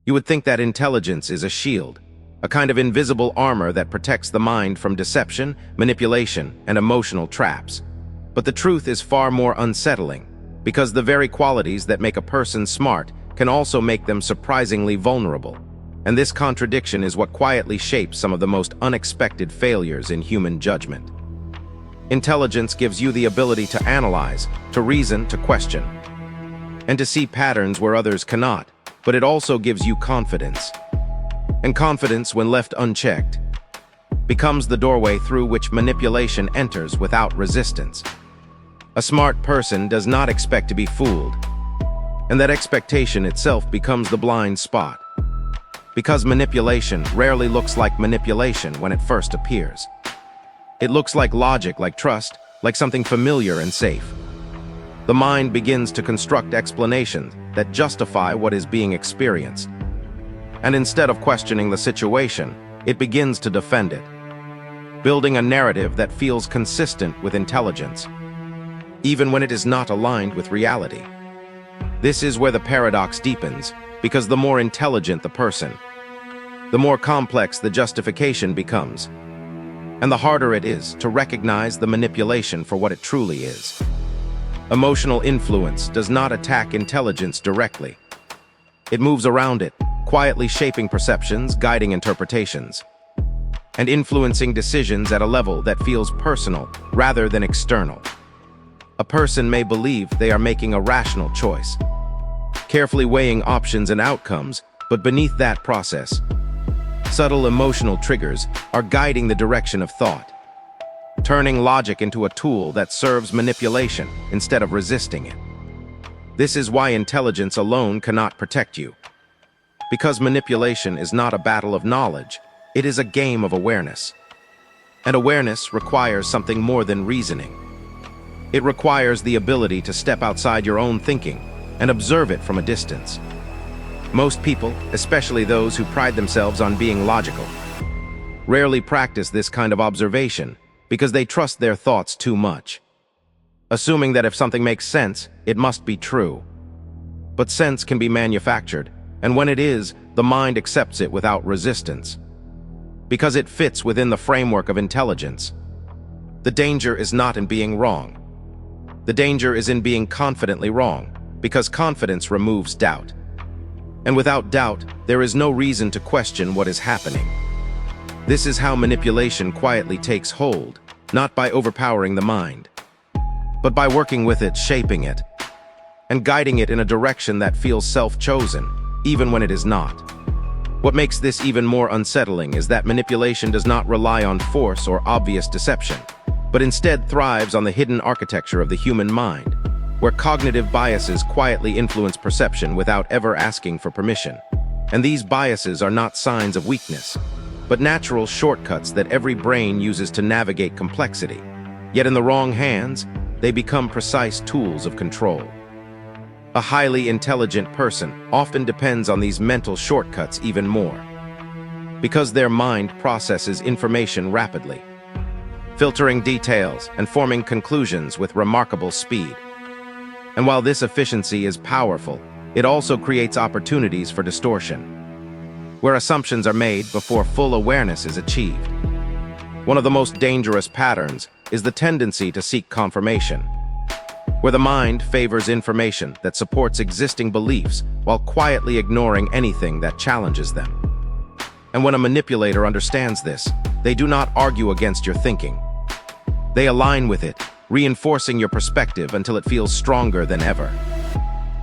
You would think that intelligence is a shield, a kind of invisible armor that protects the mind from deception, manipulation, and emotional traps. But the truth is far more unsettling, because the very qualities that make a person smart can also make them surprisingly vulnerable. And this contradiction is what quietly shapes some of the most unexpected failures in human judgment. Intelligence gives you the ability to analyze, to reason, to question, and to see patterns where others cannot, but it also gives you confidence. And confidence, when left unchecked, becomes the doorway through which manipulation enters without resistance. A smart person does not expect to be fooled, and that expectation itself becomes the blind spot. Because manipulation rarely looks like manipulation when it first appears. It looks like logic, like trust, like something familiar and safe. The mind begins to construct explanations that justify what is being experienced. And instead of questioning the situation, it begins to defend it, building a narrative that feels consistent with intelligence, even when it is not aligned with reality. This is where the paradox deepens, because the more intelligent the person, the more complex the justification becomes, and the harder it is to recognize the manipulation for what it truly is. Emotional influence does not attack intelligence directly. It moves around it, quietly shaping perceptions, guiding interpretations, and influencing decisions at a level that feels personal rather than external. A person may believe they are making a rational choice, carefully weighing options and outcomes, but beneath that process, subtle emotional triggers are guiding the direction of thought, turning logic into a tool that serves manipulation instead of resisting it. This is why intelligence alone cannot protect you. Because manipulation is not a battle of knowledge, it is a game of awareness. And awareness requires something more than reasoning. It requires the ability to step outside your own thinking and observe it from a distance. Most people, especially those who pride themselves on being logical, rarely practice this kind of observation because they trust their thoughts too much, assuming that if something makes sense, it must be true. But sense can be manufactured, and when it is, the mind accepts it without resistance, because it fits within the framework of intelligence. The danger is not in being wrong. The danger is in being confidently wrong, because confidence removes doubt. And without doubt, there is no reason to question what is happening. This is how manipulation quietly takes hold, not by overpowering the mind, but by working with it, shaping it, and guiding it in a direction that feels self-chosen, even when it is not. What makes this even more unsettling is that manipulation does not rely on force or obvious deception, but instead thrives on the hidden architecture of the human mind, where cognitive biases quietly influence perception without ever asking for permission. And these biases are not signs of weakness, but natural shortcuts that every brain uses to navigate complexity. Yet in the wrong hands, they become precise tools of control. A highly intelligent person often depends on these mental shortcuts even more, because their mind processes information rapidly, filtering details and forming conclusions with remarkable speed. And while this efficiency is powerful, it also creates opportunities for distortion, where assumptions are made before full awareness is achieved. One of the most dangerous patterns is the tendency to seek confirmation, where the mind favors information that supports existing beliefs while quietly ignoring anything that challenges them. And when a manipulator understands this, they do not argue against your thinking. They align with it, reinforcing your perspective until it feels stronger than ever,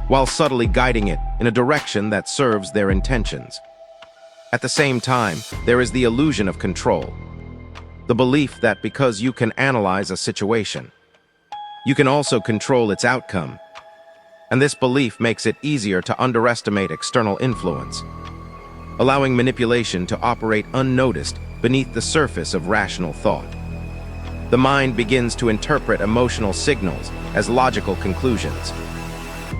while subtly guiding it in a direction that serves their intentions. At the same time, there is the illusion of control, the belief that because you can analyze a situation, you can also control its outcome. And this belief makes it easier to underestimate external influence, allowing manipulation to operate unnoticed beneath the surface of rational thought. The mind begins to interpret emotional signals as logical conclusions,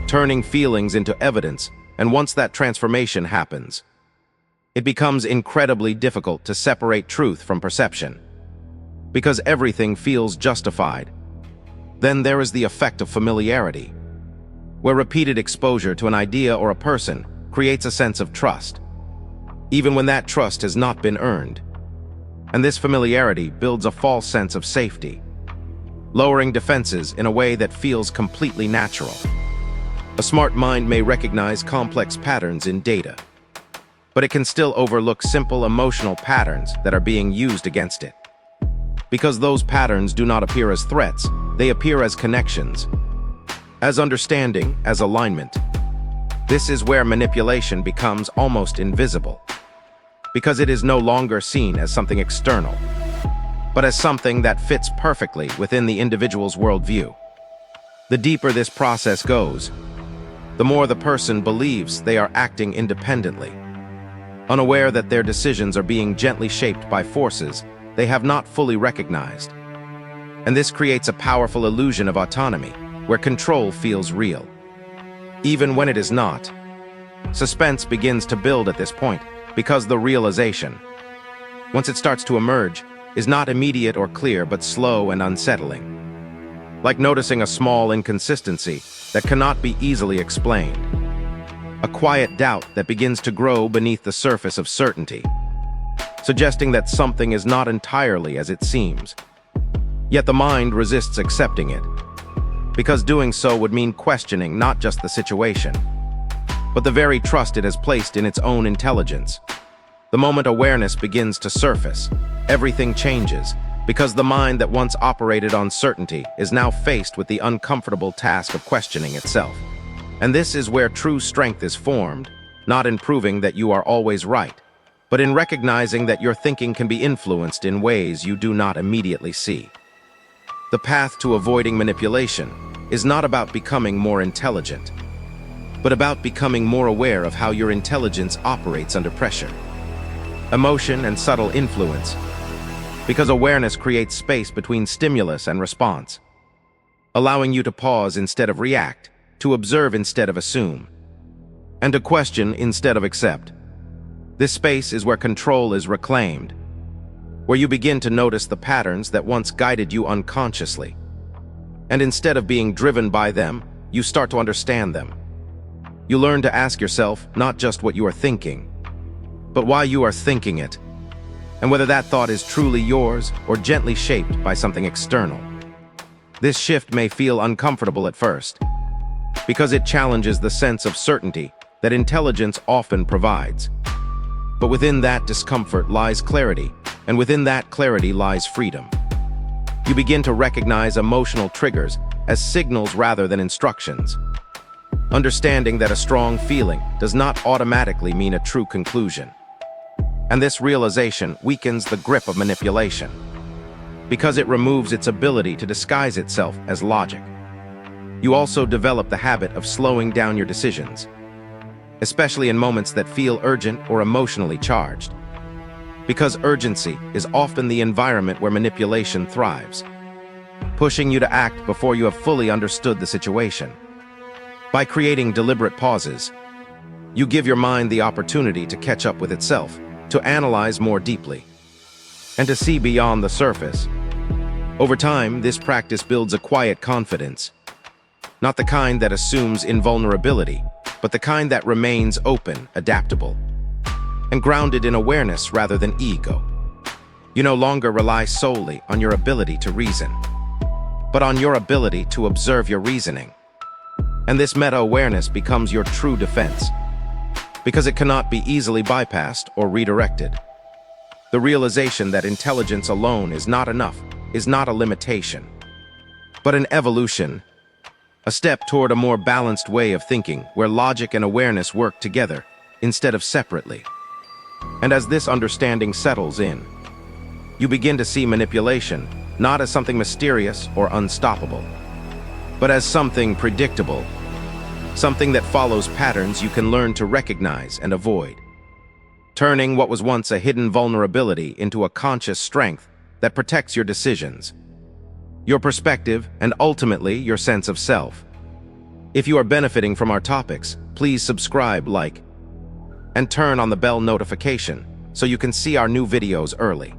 turning feelings into evidence, and once that transformation happens, it becomes incredibly difficult to separate truth from perception, because everything feels justified. Then there is the effect of familiarity, where repeated exposure to an idea or a person creates a sense of trust, even when that trust has not been earned. And this familiarity builds a false sense of safety, lowering defenses in a way that feels completely natural. A smart mind may recognize complex patterns in data, but it can still overlook simple emotional patterns that are being used against it. Because those patterns do not appear as threats, they appear as connections, as understanding, as alignment. This is where manipulation becomes almost invisible, because it is no longer seen as something external, but as something that fits perfectly within the individual's worldview. The deeper this process goes, the more the person believes they are acting independently, unaware that their decisions are being gently shaped by forces they have not fully recognized. And this creates a powerful illusion of autonomy, where control feels real, even when it is not. Suspense begins to build at this point, because the realization, once it starts to emerge, is not immediate or clear but slow and unsettling. Like noticing a small inconsistency that cannot be easily explained. A quiet doubt that begins to grow beneath the surface of certainty, suggesting that something is not entirely as it seems. Yet the mind resists accepting it, because doing so would mean questioning not just the situation, but the very trust it has placed in its own intelligence. The moment awareness begins to surface, everything changes, because the mind that once operated on certainty is now faced with the uncomfortable task of questioning itself. And this is where true strength is formed, not in proving that you are always right, but in recognizing that your thinking can be influenced in ways you do not immediately see. The path to avoiding manipulation is not about becoming more intelligent, but about becoming more aware of how your intelligence operates under pressure, emotion, and subtle influence, because awareness creates space between stimulus and response, allowing you to pause instead of react, to observe instead of assume, and to question instead of accept. This space is where control is reclaimed, where you begin to notice the patterns that once guided you unconsciously. And instead of being driven by them, you start to understand them. You learn to ask yourself not just what you are thinking, but why you are thinking it, and whether that thought is truly yours or gently shaped by something external. This shift may feel uncomfortable at first, because it challenges the sense of certainty that intelligence often provides. But within that discomfort lies clarity, and within that clarity lies freedom. You begin to recognize emotional triggers as signals rather than instructions, understanding that a strong feeling does not automatically mean a true conclusion. And this realization weakens the grip of manipulation, because it removes its ability to disguise itself as logic. You also develop the habit of slowing down your decisions, especially in moments that feel urgent or emotionally charged, because urgency is often the environment where manipulation thrives, pushing you to act before you have fully understood the situation. By creating deliberate pauses, you give your mind the opportunity to catch up with itself, to analyze more deeply, and to see beyond the surface. Over time, this practice builds a quiet confidence, not the kind that assumes invulnerability, but the kind that remains open, adaptable, and grounded in awareness rather than ego. You no longer rely solely on your ability to reason, but on your ability to observe your reasoning. And this meta-awareness becomes your true defense, because it cannot be easily bypassed or redirected. The realization that intelligence alone is not enough is not a limitation, but an evolution, a step toward a more balanced way of thinking where logic and awareness work together instead of separately. And as this understanding settles in, you begin to see manipulation not as something mysterious or unstoppable, but as something predictable, something that follows patterns you can learn to recognize and avoid, turning what was once a hidden vulnerability into a conscious strength that protects your decisions, your perspective, and ultimately your sense of self. If you are benefiting from our topics, please subscribe, like, and turn on the bell notification so you can see our new videos early.